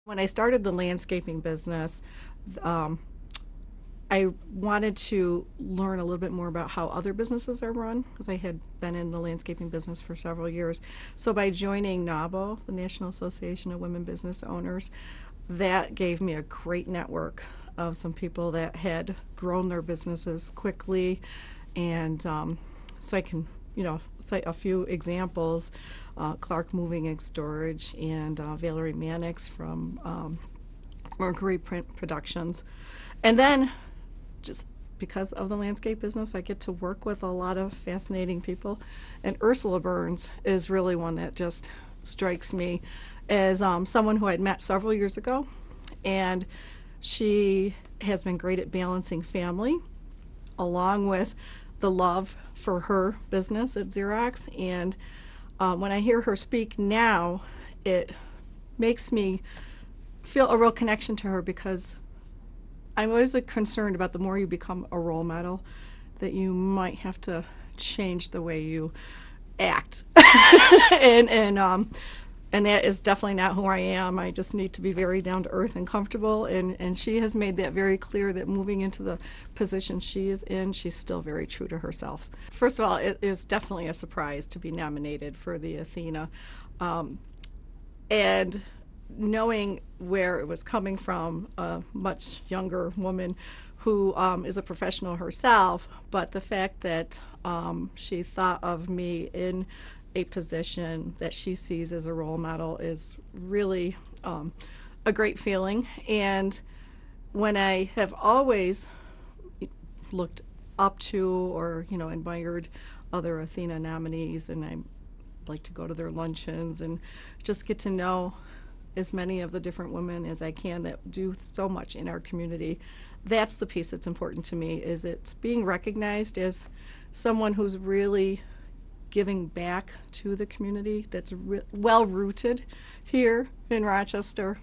When I started the landscaping business, um, I wanted to learn a little bit more about how other businesses are run because I had been in the landscaping business for several years. So by joining NAWBO, the National Association of Women Business Owners, that gave me a great network of some people that had grown their businesses quickly, and so I can, cite a few examples. Clark Moving and Storage and Valerie Mannix from Mercury Print Productions. And then, just because of the landscape business, I get to work with a lot of fascinating people. And Ursula Burns is really one that just strikes me as someone who I'd met several years ago. And she has been great at balancing family along with the love for her business at Xerox. And when I hear her speak now, it makes me feel a real connection to her because I'm always concerned about the more you become a role model, that you might have to change the way you act. And that is definitely not who I am. I just need to be very down to earth and comfortable. And she has made that very clear that moving into the position she is in, she's still very true to herself. First of all, it is definitely a surprise to be nominated for the Athena. And knowing where it was coming from, a much younger woman who is a professional herself, but the fact that she thought of me in a position that she sees as a role model is really a great feeling. And when I have always looked up to or admired other Athena nominees, and I like to go to their luncheons and just get to know as many of the different women as I can that do so much in our community. That's the piece that's important to me, is it's being recognized as someone who's really giving back to the community, that's well rooted here in Rochester.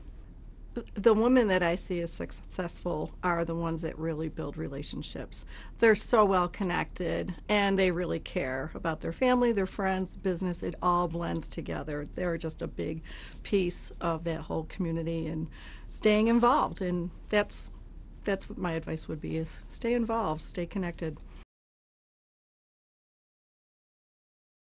The women that I see as successful are the ones that really build relationships. They're so well connected and they really care about their family, their friends, business. It all blends together. They're just a big piece of that whole community and staying involved. And that's what my advice would be, is stay involved, stay connected.